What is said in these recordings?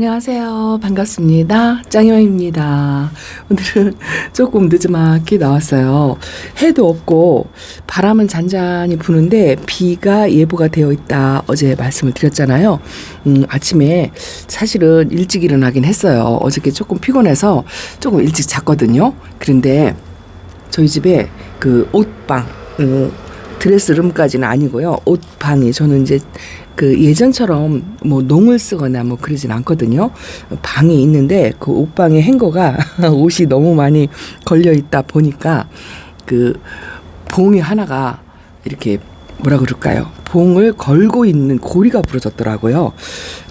안녕하세요. 반갑습니다. 짱이맘입니다. 오늘은 조금 늦지막히 나왔어요. 해도 없고 바람은 잔잔히 부는데 비가 예보가 되어 있다. 어제 말씀을 드렸잖아요. 아침에 사실은 일찍 일어나긴 했어요. 어저께 조금 피곤해서 조금 일찍 잤거든요. 그런데 저희 집에 그 옷방, 드레스룸까지는 아니고요. 옷방이 저는 이제 그 예전처럼 뭐 농을 쓰거나 뭐 그러진 않거든요. 방이 있는데 그 옷방에 행거가 옷이 너무 많이 걸려 있다 보니까 그 봉이 하나가 이렇게 뭐라 그럴까요? 봉을 걸고 있는 고리가 부러졌더라고요.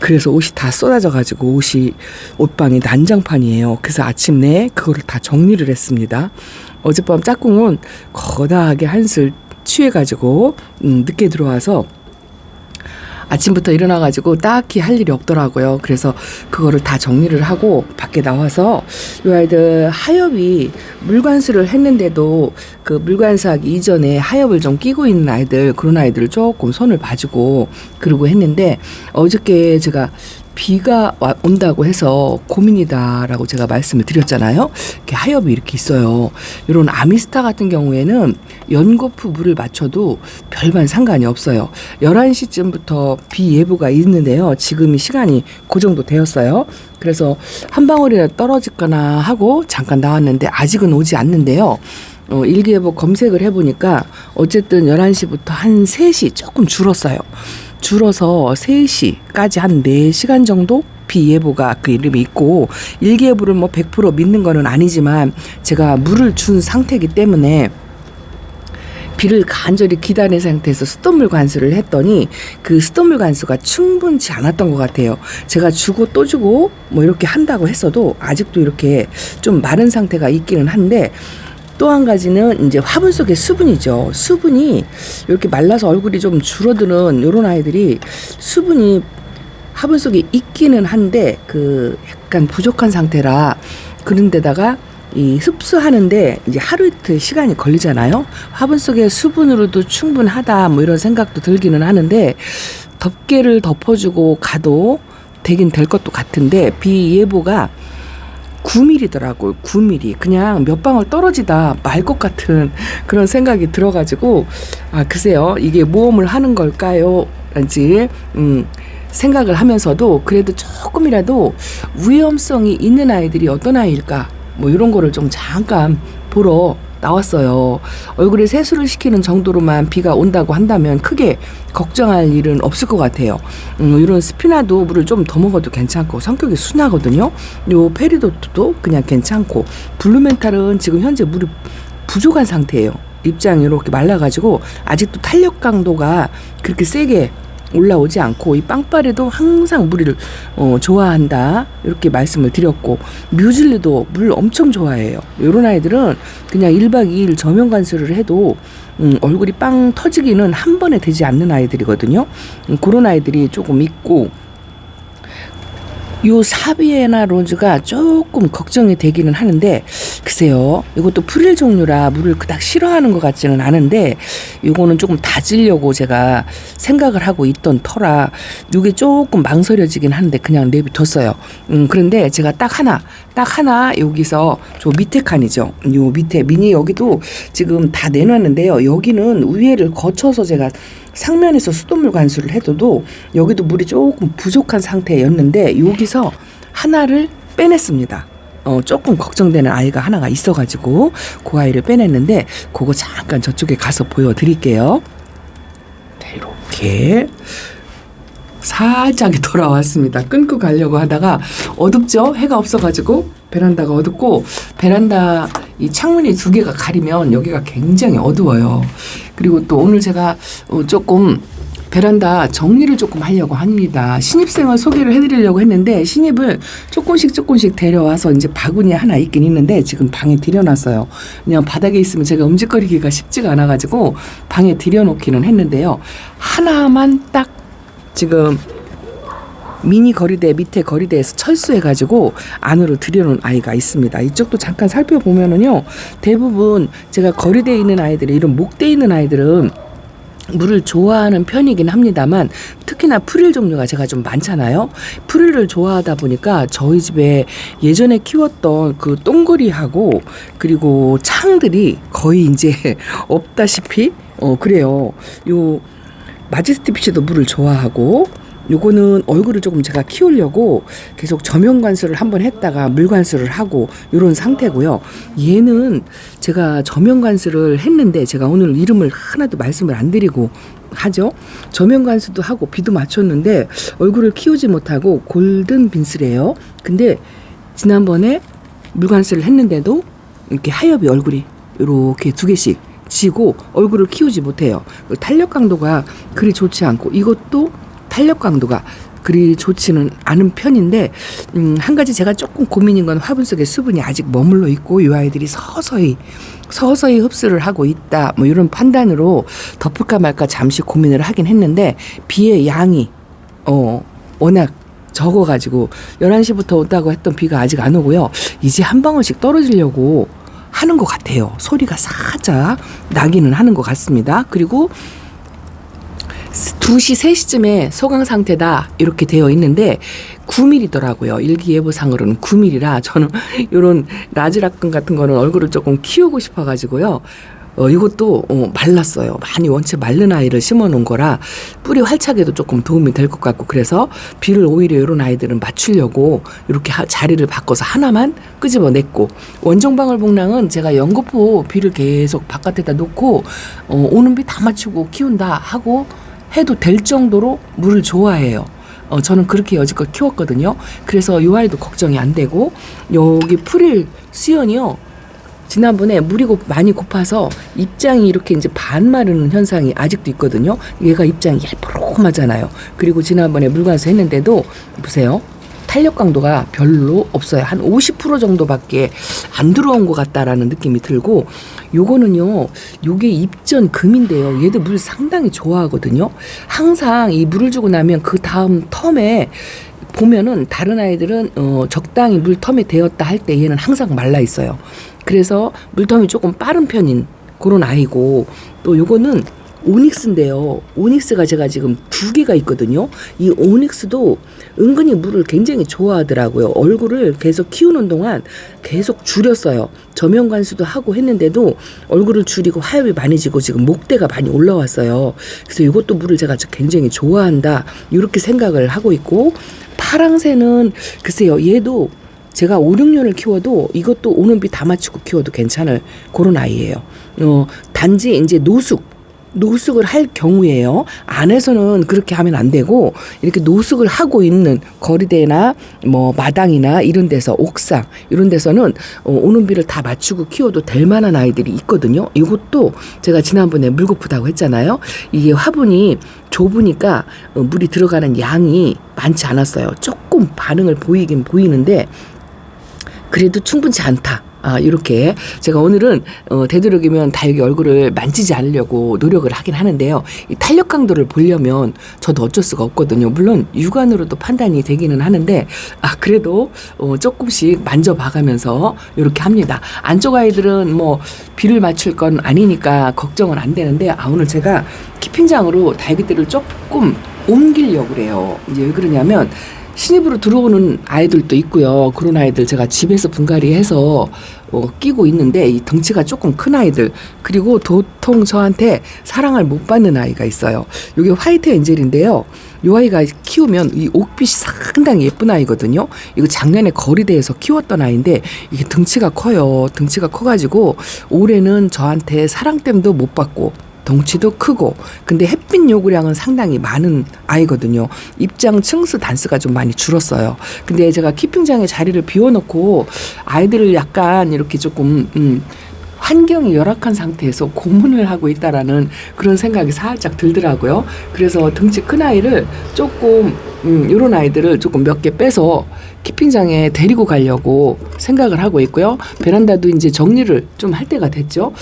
그래서 옷이 다 쏟아져 가지고 옷방이 난장판이에요. 그래서 아침 내에 그거를 다 정리를 했습니다. 어젯밤 짝꿍은 거다하게 한술 취해가지고 늦게 들어와서 아침부터 일어나가지고 딱히 할 일이 없더라고요. 그래서 그거를 다 정리를 하고 밖에 나와서 이 아이들 하엽이 물관수를 했는데도 그 물관수하기 이전에 하엽을 좀 끼고 있는 아이들, 그런 아이들을 조금 손을 봐주고 그러고 했는데, 어저께 제가 비가 온다고 해서 고민이다라고 제가 말씀을 드렸잖아요. 이렇게 하엽이 이렇게 있어요. 이런 아미스타 같은 경우에는 연거푸 물을 맞춰도 별반 상관이 없어요. 11시쯤부터 비 예보가 있는데요. 지금이 시간이 그 정도 되었어요. 그래서 한 방울이라도 떨어질거나 하고 잠깐 나왔는데 아직은 오지 않는데요. 일기예보 검색을 해보니까 어쨌든 11시부터 한 3시 조금 줄었어요. 줄어서 3시까지 한 4시간 정도 비 예보가 그 이름이 있고, 일기예보를 뭐 100% 믿는 거는 아니지만 제가 물을 준 상태이기 때문에 비를 간절히 기다리는 상태에서 수돗물 관수를 했더니 그 수돗물 관수가 충분치 않았던 것 같아요. 제가 주고 또 주고 뭐 이렇게 한다고 했어도 아직도 이렇게 좀 마른 상태가 있기는 한데, 또 한 가지는 이제 화분 속의 수분이죠. 수분이 이렇게 말라서 얼굴이 좀 줄어드는 이런 아이들이 수분이 화분 속에 있기는 한데 그 약간 부족한 상태라, 그런 데다가 이 흡수하는데 이제 하루 이틀 시간이 걸리잖아요. 화분 속의 수분으로도 충분하다 뭐 이런 생각도 들기는 하는데, 덮개를 덮어주고 가도 되긴 될 것도 같은데 비 예보가 9mm더라고요. 9mm. 그냥 몇 방울 떨어지다 말 것 같은 그런 생각이 들어가지고, 글쎄요, 이게 모험을 하는 걸까요? 라지 생각을 하면서도 그래도 조금이라도 위험성이 있는 아이들이 어떤 아이일까? 뭐 이런 거를 좀 잠깐 보러 나왔어요. 얼굴에 세수를 시키는 정도로만 비가 온다고 한다면 크게 걱정할 일은 없을 것 같아요. 이런 스피나도 물을 좀 더 먹어도 괜찮고 성격이 순하거든요. 요 페리도트도 그냥 괜찮고, 블루멘탈은 지금 현재 물이 부족한 상태예요. 입장이 이렇게 말라가지고 아직도 탄력 강도가 그렇게 세게 올라오지 않고, 이 빵빠레도 항상 물을 좋아한다 이렇게 말씀을 드렸고, 뮤즐리도 물 엄청 좋아해요. 이런 아이들은 그냥 1박 2일 저면 관수를 해도 얼굴이 빵 터지기는 한 번에 되지 않는 아이들이거든요. 그런 아이들이 조금 있고, 요 사비에나 로즈가 조금 걱정이 되기는 하는데, 글쎄요, 이것도 프릴 종류라 물을 그닥 싫어하는 것 같지는 않은데, 요거는 조금 다지려고 제가 생각을 하고 있던 터라 요게 조금 망설여지긴 하는데 그냥 내비뒀어요. 그런데 제가 딱 하나 여기서 저 밑에 칸이죠. 요 밑에 미니 여기도 지금 다 내놨는데요. 여기는 위에를 거쳐서 제가 상면에서 수돗물 관수를 해도 여기도 물이 조금 부족한 상태였는데 여기서 하나를 빼냈습니다. 조금 걱정되는 아이가 하나가 있어가지고 그 아이를 빼냈는데, 그거 잠깐 저쪽에 가서 보여드릴게요. 네, 이렇게 살짝 돌아왔습니다. 끊고 가려고 하다가 어둡죠? 해가 없어가지고 베란다가 어둡고, 베란다 이 창문이 2개가 가리면 여기가 굉장히 어두워요. 그리고 또 오늘 제가 조금 베란다 정리를 조금 하려고 합니다. 신입생을 소개를 해드리려고 했는데 신입을 조금씩 데려와서 이제 바구니에 하나 있긴 있는데 지금 방에 들여놨어요. 그냥 바닥에 있으면 제가 움직거리기가 쉽지가 않아가지고 방에 들여놓기는 했는데요. 하나만 딱 지금 미니 거리대 밑에 거리대에서 철수해가지고 안으로 들여놓은 아이가 있습니다. 이쪽도 잠깐 살펴보면은요, 대부분 제가 거리대에 있는 아이들이, 이런 목대에 있는 아이들은 물을 좋아하는 편이긴 합니다만 특히나 프릴 종류가 제가 좀 많잖아요. 프릴을 좋아하다 보니까 저희 집에 예전에 키웠던 그 똥거리하고 그리고 창들이 거의 이제 없다시피 그래요. 요 마제스티피쉬도 물을 좋아하고 요거는 얼굴을 조금 제가 키우려고 계속 저면 관수를 한번 했다가 물 관수를 하고 요런 상태고요. 얘는 제가 저면 관수를 했는데 제가 오늘 이름을 하나도 말씀을 안 드리고 하죠. 저면 관수도 하고 비도 맞췄는데 얼굴을 키우지 못하고 골든 빈스래요. 근데 지난번에 물 관수를 했는데도 이렇게 하엽이 얼굴이 이렇게 2개씩 지고 얼굴을 키우지 못해요. 탄력 강도가 그리 좋지 않고 이것도 탄력 강도가 그리 좋지는 않은 편인데 한 가지 제가 조금 고민인 건 화분 속에 수분이 아직 머물러 있고 이 아이들이 서서히 흡수를 하고 있다 뭐 이런 판단으로 덮을까 말까 잠시 고민을 하긴 했는데 비의 양이 워낙 적어가지고 11시부터 온다고 했던 비가 아직 안 오고요. 이제 한 방울씩 떨어지려고 하는 것 같아요. 소리가 살짝 나기는 하는 것 같습니다. 그리고 2시, 3시쯤에 소강 상태다 이렇게 되어 있는데 9mm더라고요. 일기예보상으로는 9mm라 저는 이런 라즈라끈 같은 거는 얼굴을 조금 키우고 싶어가지고요. 이것도 말랐어요. 많이 원체 마른 아이를 심어 놓은 거라 뿌리 활착에도 조금 도움이 될 것 같고 그래서 비를 오히려 이런 아이들은 맞추려고 이렇게 자리를 바꿔서 하나만 끄집어냈고 원종방울복랑은 제가 연거푸 비를 계속 바깥에다 놓고 오는 비 다 맞추고 키운다 하고 해도 될 정도로 물을 좋아해요. 저는 그렇게 여지껏 키웠거든요. 그래서 이 아이도 걱정이 안 되고 여기 프릴 수연이요. 지난번에 물이 많이 고파서 입장이 이렇게 이제 반 마르는 현상이 아직도 있거든요. 얘가 입장이 얄포롬하잖아요. 그리고 지난번에 물관수 했는데도 보세요. 탄력 강도가 별로 없어요. 한 50% 정도밖에 안 들어온 것 같다라는 느낌이 들고 요거는요. 요게 입전 금인데요. 얘도 물 상당히 좋아하거든요. 항상 이 물을 주고 나면 그 다음 텀에 보면은 다른 아이들은 적당히 물 텀이 되었다 할 때 얘는 항상 말라 있어요. 그래서 물텀이 조금 빠른 편인 그런 아이고 또 요거는 오닉스인데요. 오닉스가 제가 지금 2개가 있거든요. 이 오닉스도 은근히 물을 굉장히 좋아하더라고요. 얼굴을 계속 키우는 동안 계속 줄였어요. 저면 관수도 하고 했는데도 얼굴을 줄이고 하엽이 많이 지고 지금 목대가 많이 올라왔어요. 그래서 이것도 물을 제가 굉장히 좋아한다 이렇게 생각을 하고 있고 파랑새는 글쎄요. 얘도 제가 5, 6년을 키워도 이것도 오는 비 다 맞추고 키워도 괜찮을 그런 아이예요. 단지 이제 노숙을 할 경우에요. 안에서는 그렇게 하면 안 되고 이렇게 노숙을 하고 있는 거리대나 뭐 마당이나 이런 데서 옥상 이런 데서는 오는 비를 다 맞추고 키워도 될 만한 아이들이 있거든요. 이것도 제가 지난번에 물 고프다고 했잖아요. 이게 화분이 좁으니까 물이 들어가는 양이 많지 않았어요. 조금 반응을 보이긴 보이는데 그래도 충분치 않다. 이렇게 제가 오늘은 되도록이면 다육이 얼굴을 만지지 않으려고 노력을 하긴 하는데요. 이 탄력 강도를 보려면 저도 어쩔 수가 없거든요. 물론 육안으로도 판단이 되기는 하는데 그래도 조금씩 만져봐가면서 이렇게 합니다. 안쪽 아이들은 뭐 비를 맞출 건 아니니까 걱정은 안 되는데 오늘 제가 키핑장으로 다육이들을 조금 옮기려고 그래요. 이제 왜 그러냐면 신입으로 들어오는 아이들도 있고요. 그런 아이들 제가 집에서 분갈이해서 끼고 있는데 이 덩치가 조금 큰 아이들 그리고 도통 저한테 사랑을 못 받는 아이가 있어요. 이게 화이트 엔젤인데요. 이 아이가 키우면 이 옥빛이 상당히 예쁜 아이거든요. 이거 작년에 거리대에서 키웠던 아이인데 이게 등치가 커요. 등치가 커가지고 올해는 저한테 사랑댐도 못 받고 덩치도 크고 근데 햇빛 요구량은 상당히 많은 아이거든요. 입장 층수 단수가 좀 많이 줄었어요. 근데 제가 키핑장에 자리를 비워놓고 아이들을 약간 이렇게 조금 환경이 열악한 상태에서 고문을 하고 있다라는 그런 생각이 살짝 들더라고요. 그래서 등치 큰 아이를 조금 이런 아이들을 조금 몇 개 빼서 키핑장에 데리고 가려고 생각을 하고 있고요. 베란다도 이제 정리를 좀 할 때가 됐죠.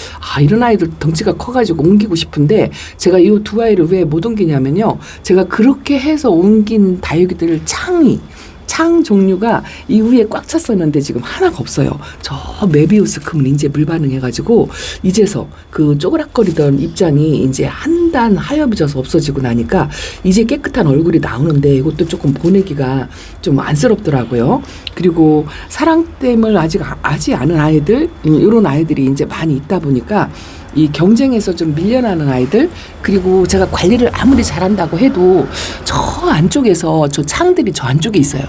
이런 아이들 덩치가 커가지고 옮기고 싶은데 제가 이 2 아이를 왜 못 옮기냐면요. 제가 그렇게 해서 옮긴 다육이들 창이 창 종류가 이 위에 꽉 찼었는데 지금 하나가 없어요. 저 메비우스 금 린제 물 반응해가지고 이제서 그 쪼그락거리던 입장이 이제 한 단 하얘져서 없어지고 나니까 이제 깨끗한 얼굴이 나오는데 이것도 조금 보내기가 좀 안쓰럽더라고요. 그리고 사랑댐을 아직 하지 않은 아이들, 이런 아이들이 이제 많이 있다 보니까 이 경쟁에서 좀 밀려나는 아이들, 그리고 제가 관리를 아무리 잘한다고 해도 저 안쪽에서 저 창들이 저 안쪽에 있어요.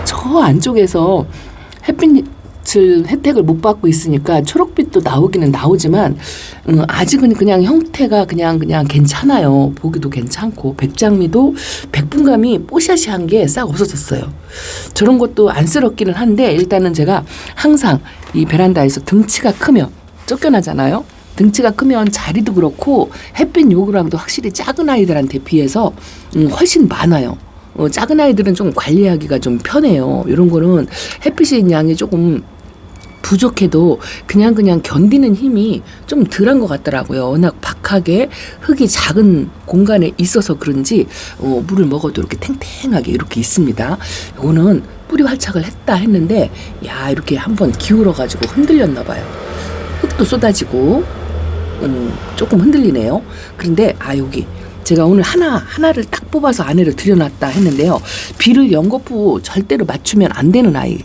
저 안쪽에서 햇빛을 혜택을 못 받고 있으니까 초록빛도 나오기는 나오지만 아직은 그냥 형태가 그냥 괜찮아요. 보기도 괜찮고 백장미도 백분감이 뽀샤시한 게 싹 없어졌어요. 저런 것도 안쓰럽기는 한데 일단은 제가 항상 이 베란다에서 등치가 크면 쫓겨나잖아요. 등치가 크면 자리도 그렇고 햇빛 요구량도 확실히 작은 아이들한테 비해서 훨씬 많아요. 작은 아이들은 좀 관리하기가 좀 편해요. 이런 거는 햇빛의 양이 조금 부족해도 그냥 견디는 힘이 좀 덜한 것 같더라고요. 워낙 박하게 흙이 작은 공간에 있어서 그런지 물을 먹어도 이렇게 탱탱하게 이렇게 있습니다. 이거는 뿌리 활착을 했는데 야 이렇게 한번 기울어가지고 흔들렸나 봐요. 흙도 쏟아지고 조금 흔들리네요. 그런데 여기 제가 오늘 하나를 딱 뽑아서 아내를 들여놨다 했는데요. 비를 연거푸 절대로 맞추면 안 되는 아이.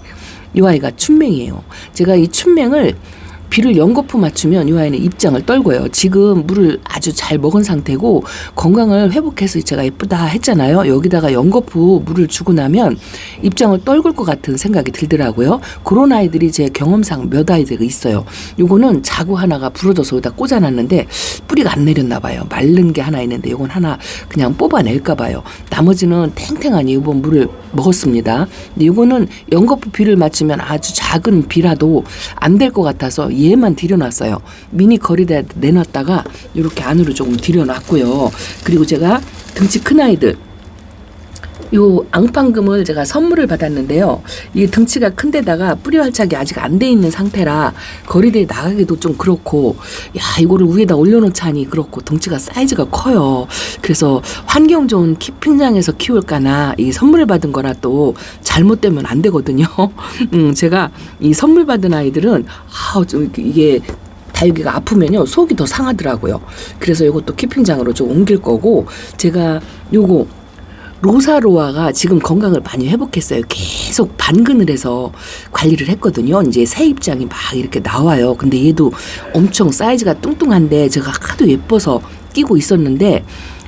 이 아이가 춘맹이에요. 제가 이 춘맹을 비를 연거푸 맞추면 이 아이는 입장을 떨고요. 지금 물을 아주 잘 먹은 상태고 건강을 회복해서 제가 예쁘다 했잖아요. 여기다가 연거푸 물을 주고 나면 입장을 떨굴 것 같은 생각이 들더라고요. 그런 아이들이 제 경험상 몇 아이들이 있어요. 요거는 자구 하나가 부러져서 여기다 꽂아놨는데 뿌리가 안 내렸나 봐요. 마른 게 하나 있는데 요건 하나 그냥 뽑아낼까 봐요. 나머지는 탱탱한 이번 물을 먹었습니다. 근데 요거는 연거푸 비를 맞추면 아주 작은 비라도 안 될 것 같아서 얘만 들여놨어요. 미니 거리대에 내놨다가 이렇게 안으로 조금 들여놨고요. 그리고 제가 등치 큰 아이들 요 앙팡금을 제가 선물을 받았는데요. 이게 등치가 큰 데다가 뿌리 활착이 아직 안 돼 있는 상태라 거리대에 나가기도 좀 그렇고 이거를 위에다 올려놓자니 그렇고 덩치가 사이즈가 커요. 그래서 환경 좋은 키핑장에서 키울까나 이 선물을 받은 거나 또 잘못되면 안 되거든요. 제가 이 선물 받은 아이들은 좀 이게 다육이가 아프면요 속이 더 상하더라고요. 그래서 이것도 키핑장으로 좀 옮길 거고 제가 요거 로사로아가 지금 건강을 많이 회복했어요. 계속 반근을 해서 관리를 했거든요. 이제 새 입장이 막 이렇게 나와요. 근데 얘도 엄청 사이즈가 뚱뚱한데 제가 하도 예뻐서 끼고 있었는데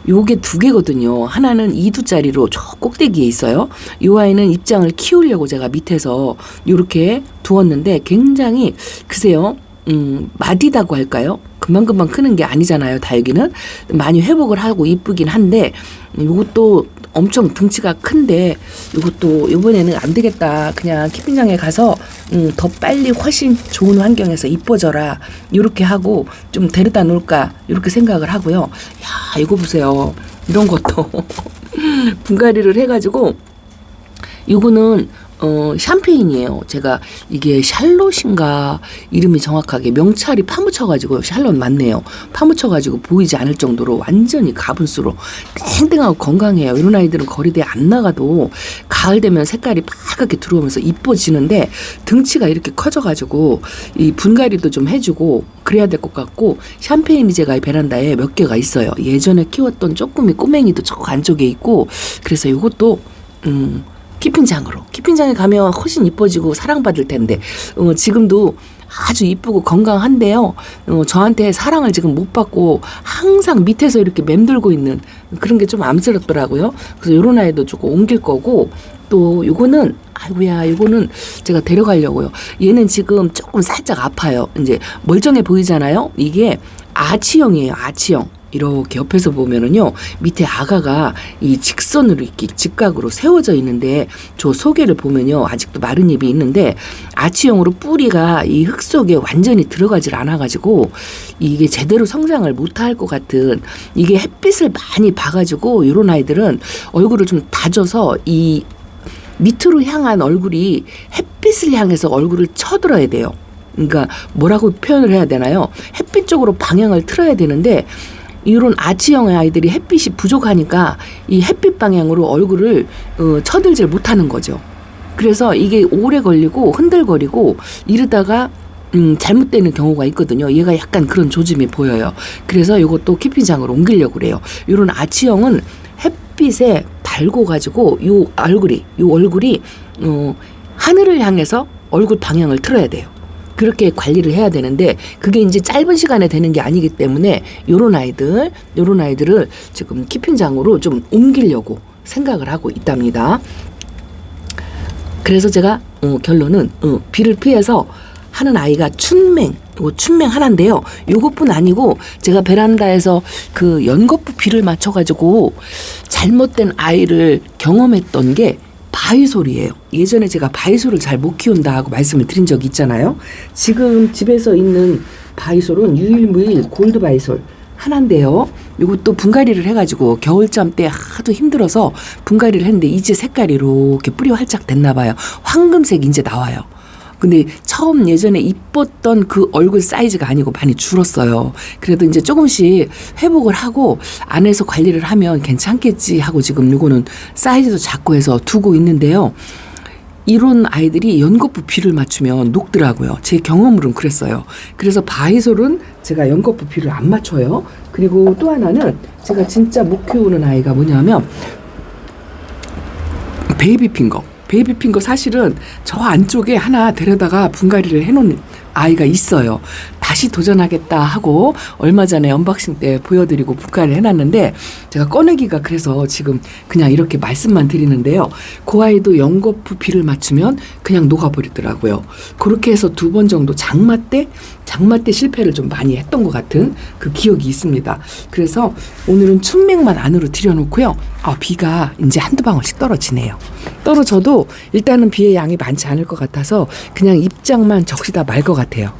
요게 두 개거든요. 하나는 2두짜리로 저 꼭대기에 있어요. 요 아이는 입장을 키우려고 제가 밑에서 요렇게 두었는데 굉장히 글쎄요. 마디다고 할까요? 금방금방 크는 게 아니잖아요. 다육이는 많이 회복을 하고 이쁘긴 한데 이것도 엄청 등치가 큰데 이것도 이번에는 안 되겠다. 그냥 키핑장에 가서 더 빨리 훨씬 좋은 환경에서 이뻐져라. 이렇게 하고 좀 데려다 놓을까 이렇게 생각을 하고요. 야 이거 보세요. 이런 것도 분갈이를 해가지고 이거는 샴페인이에요. 제가 이게 샬롯인가 이름이 정확하게 명찰이 파묻혀가지고 샬롯 맞네요. 파묻혀가지고 보이지 않을 정도로 완전히 가분수로 땡땡하고 건강해요. 이런 아이들은 거리대에 안 나가도 가을 되면 색깔이 빨갛게 들어오면서 이뻐지는데 등치가 이렇게 커져가지고 이 분갈이도 좀 해주고 그래야 될 것 같고 샴페인이 제가 이 베란다에 몇 개가 있어요. 예전에 키웠던 쪼꾸미 꼬맹이도 저 안쪽에 있고 그래서 이것도 키핑장에 가면 훨씬 이뻐지고 사랑받을 텐데 지금도 아주 이쁘고 건강한데요. 저한테 사랑을 지금 못 받고 항상 밑에서 이렇게 맴돌고 있는 그런 게 좀 암스럽더라고요. 그래서 요런 아이도 조금 옮길 거고 또 요거는 요거는 제가 데려가려고요. 얘는 지금 조금 살짝 아파요. 이제 멀쩡해 보이잖아요. 이게 아치형이에요. 아치형. 이렇게 옆에서 보면은요 밑에 아가가 이 직선으로 이렇게 직각으로 세워져 있는데 저 속에를 보면요 아직도 마른 잎이 있는데 아치형으로 뿌리가 이 흙 속에 완전히 들어가질 않아가지고 이게 제대로 성장을 못할 것 같은 이게 햇빛을 많이 봐가지고 이런 아이들은 얼굴을 좀 다져서 이 밑으로 향한 얼굴이 햇빛을 향해서 얼굴을 쳐들어야 돼요. 그러니까 뭐라고 표현을 해야 되나요? 햇빛 쪽으로 방향을 틀어야 되는데 이런 아치형의 아이들이 햇빛이 부족하니까 이 햇빛 방향으로 얼굴을 쳐들질 못하는 거죠. 그래서 이게 오래 걸리고 흔들거리고 이러다가 잘못되는 경우가 있거든요. 얘가 약간 그런 조짐이 보여요. 그래서 이것도 키핑장으로 옮기려고 그래요. 이런 아치형은 햇빛에 달고 가지고 요 얼굴이 하늘을 향해서 얼굴 방향을 틀어야 돼요. 그렇게 관리를 해야 되는데 그게 이제 짧은 시간에 되는 게 아니기 때문에 요런 아이들을 지금 키핑장으로 좀 옮기려고 생각을 하고 있답니다. 그래서 제가 결론은 비를 피해서 하는 아이가 춘맹 하나인데요. 요것뿐 아니고 제가 베란다에서 그 연거푸 비를 맞춰가지고 잘못된 아이를 경험했던 게 바위솔이에요. 예전에 제가 바위솔을 잘 못 키운다 하고 말씀을 드린 적이 있잖아요. 지금 집에서 있는 바위솔은 유일무일 골드 바위솔 하나인데요. 이것도 분갈이를 해가지고 겨울잠 때 하도 힘들어서 분갈이를 했는데 이제 색깔이 이렇게 뿌리 활짝 됐나 봐요. 황금색 이제 나와요. 근데 처음 예전에 이뻤던 그 얼굴 사이즈가 아니고 많이 줄었어요. 그래도 이제 조금씩 회복을 하고 안에서 관리를 하면 괜찮겠지 하고 지금 이거는 사이즈도 작고 해서 두고 있는데요. 이런 아이들이 연거푸 비를 맞추면 녹더라고요. 제 경험으로는 그랬어요. 그래서 바위솔은 제가 연거푸 비를 안 맞춰요. 그리고 또 하나는 제가 진짜 못 키우는 아이가 뭐냐면 베이비핑거 사실은 저 안쪽에 하나 데려다가 분갈이를 해놓은 아이가 있어요. 다시 도전하겠다 하고 얼마 전에 언박싱 때 보여드리고 분갈이를 해놨는데 제가 꺼내기가 그래서 지금 그냥 이렇게 말씀만 드리는데요. 그 아이도 연거푸 비를 맞추면 그냥 녹아버리더라고요. 그렇게 해서 2번 정도 장마 때 실패를 좀 많이 했던 것 같은 그 기억이 있습니다. 그래서 오늘은 춘맥만 안으로 들여놓고요. 비가 이제 한두 방울씩 떨어지네요. 떨어져도 일단은 비의 양이 많지 않을 것 같아서 그냥 입장만 적시다 말 것 같아요.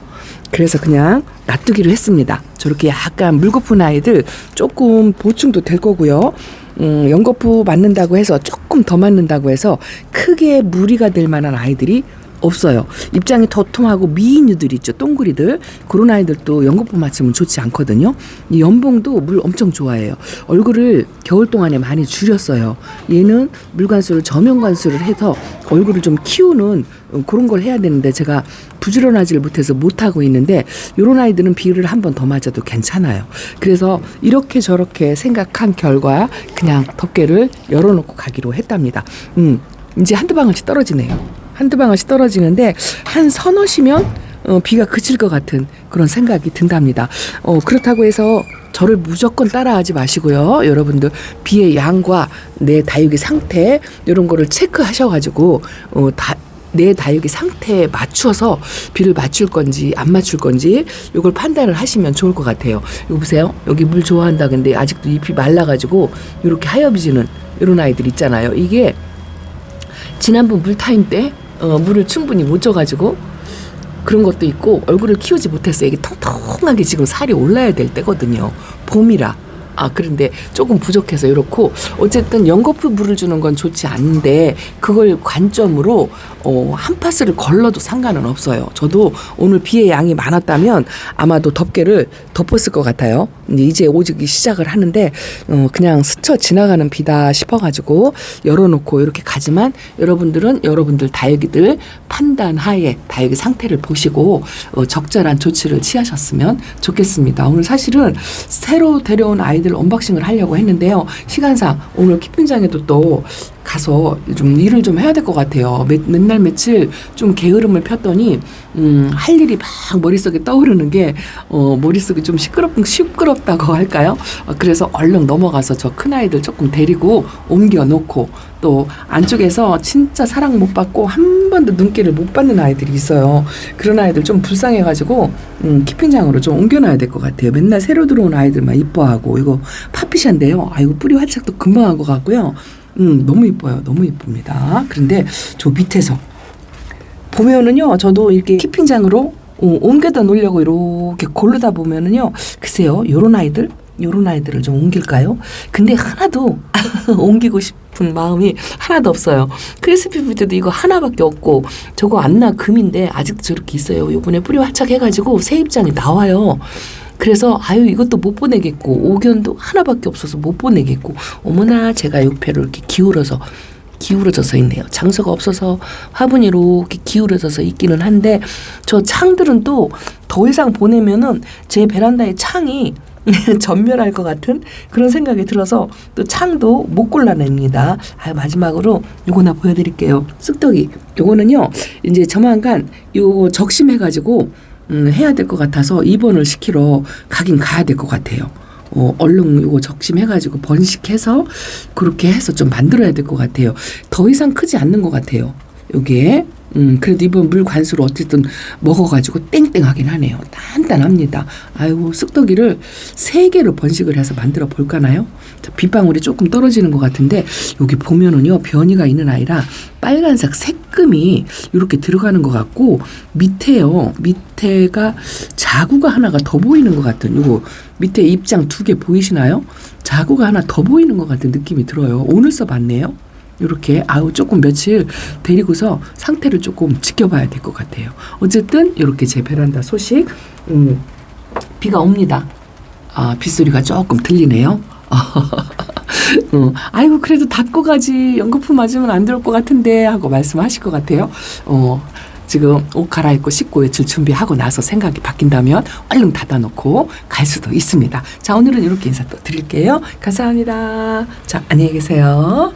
그래서 그냥 놔두기로 했습니다. 저렇게 약간 물거푸는 아이들 조금 보충도 될 거고요. 연거푸 맞는다고 해서 조금 더 맞는다고 해서 크게 무리가 될 만한 아이들이 없어요. 입장이 도톰하고 미인류들 있죠. 동그리들. 그런 아이들도 연거푸 맞으면 좋지 않거든요. 이 연봉도 물 엄청 좋아해요. 얼굴을 겨울 동안에 많이 줄였어요. 얘는 물관수를 저면관수를 해서 얼굴을 좀 키우는 그런 걸 해야 되는데 제가 부지런하지를 못해서 못하고 있는데 이런 아이들은 비를 한 번 더 맞아도 괜찮아요. 그래서 이렇게 저렇게 생각한 결과 그냥 덮개를 열어놓고 가기로 했답니다. 이제 한두 방울씩 떨어지네요. 한두 방울씩 떨어지는데 한 서너 시면 비가 그칠 것 같은 그런 생각이 든답니다. 그렇다고 해서 저를 무조건 따라하지 마시고요. 여러분들 비의 양과 내 다육이 상태 이런 거를 체크하셔가지고 내 다육이 상태에 맞춰서 비를 맞출 건지 안 맞출 건지 이걸 판단을 하시면 좋을 것 같아요. 이거 보세요. 여기 물 좋아한다 근데 아직도 잎이 말라가지고 이렇게 하여비지는 이런 아이들 있잖아요. 이게 지난번 물타임 때 물을 충분히 못 줘가지고 그런 것도 있고 얼굴을 키우지 못했어요. 이게 통통하게 지금 살이 올라야 될 때거든요. 봄이라. 그런데 조금 부족해서 이렇고 어쨌든 연거푸 물을 주는 건 좋지 않은데 그걸 관점으로 한 파스를 걸러도 상관은 없어요. 저도 오늘 비의 양이 많았다면 아마도 덮개를 덮었을 것 같아요. 이제 오기 시작을 하는데 그냥 스쳐 지나가는 비다 싶어가지고 열어놓고 이렇게 가지만 여러분들은 여러분들 다육이들 판단하에 다육이 상태를 보시고 적절한 조치를 취하셨으면 좋겠습니다. 오늘 사실은 새로 데려온 아이들 언박싱을 하려고 했는데요. 시간상 오늘 키핑장에도 또 가서 좀 일을 좀 해야 될 것 같아요. 맨날 며칠 좀 게으름을 폈더니 할 일이 막 머릿속에 떠오르는 게 머릿속이 좀 시끄럽다고 할까요? 그래서 얼른 넘어가서 저 큰아이들 조금 데리고 옮겨놓고 또 안쪽에서 진짜 사랑 못 받고 한 번도 눈길을 못 받는 아이들이 있어요. 그런 아이들 좀 불쌍해가지고 키핑장으로 좀 옮겨놔야 될 것 같아요. 맨날 새로 들어온 아이들만 이뻐하고 이거 파피샤인데요. 이거 뿌리 활착도 금방 한 것 같고요. 너무 이뻐요. 너무 이쁩니다. 그런데 저 밑에서 보면은요, 저도 이렇게 키핑장으로 옮겨다 놓으려고 이렇게 고르다 보면은요, 글쎄요, 요런 아이들을 좀 옮길까요? 근데 하나도 옮기고 싶은 마음이 하나도 없어요. 크리스피 때도 이거 하나밖에 없고 저거 안나 금인데 아직도 저렇게 있어요. 요번에 뿌리 활착 해가지고 새 입장이 나와요. 그래서 이것도 못 보내겠고 오견도 하나밖에 없어서 못 보내겠고 어머나 제가 옆에를 이렇게 기울여서 기울어져서 있네요. 장소가 없어서 화분이 이렇게 기울어져서 있기는 한데 저 창들은 또 더 이상 보내면은 제 베란다의 창이 전멸할 것 같은 그런 생각이 들어서 또 창도 못 골라냅니다. 마지막으로 요거나 보여드릴게요. 쑥떡이. 요거는요 이제 조만간 요거 적심해가지고 해야 될 것 같아서 입원을 시키러 가긴 가야 될 것 같아요. 얼른 요거 적심해가지고 번식해서 그렇게 해서 좀 만들어야 될 것 같아요. 더 이상 크지 않는 것 같아요. 요게. 그래도 이번 물 관수로 어쨌든 먹어가지고 땡땡하긴 하네요. 단단합니다. 아이고, 쑥떡이를 3개로 번식을 해서 만들어 볼까나요? 빗방울이 조금 떨어지는 것 같은데, 여기 보면은요, 변이가 있는 아이라 빨간색 색금이 이렇게 들어가는 것 같고, 밑에요, 밑에가 자구가 하나가 더 보이는 것 같은, 요거 밑에 입장 2개 보이시나요? 자구가 하나 더 보이는 것 같은 느낌이 들어요. 오늘 써봤네요. 이렇게 조금 며칠 데리고서 상태를 조금 지켜봐야 될 것 같아요. 어쨌든 이렇게 제 베란다 소식. 비가 옵니다. 빗소리가 조금 들리네요. 아이고 그래도 닫고 가지 연거푸 맞으면 안 들어올 것 같은데 하고 말씀하실 것 같아요. 지금 옷 갈아입고 씻고 외출 준비하고 나서 생각이 바뀐다면 얼른 닫아놓고 갈 수도 있습니다. 자, 오늘은 이렇게 인사 또 드릴게요. 감사합니다. 자, 안녕히 계세요.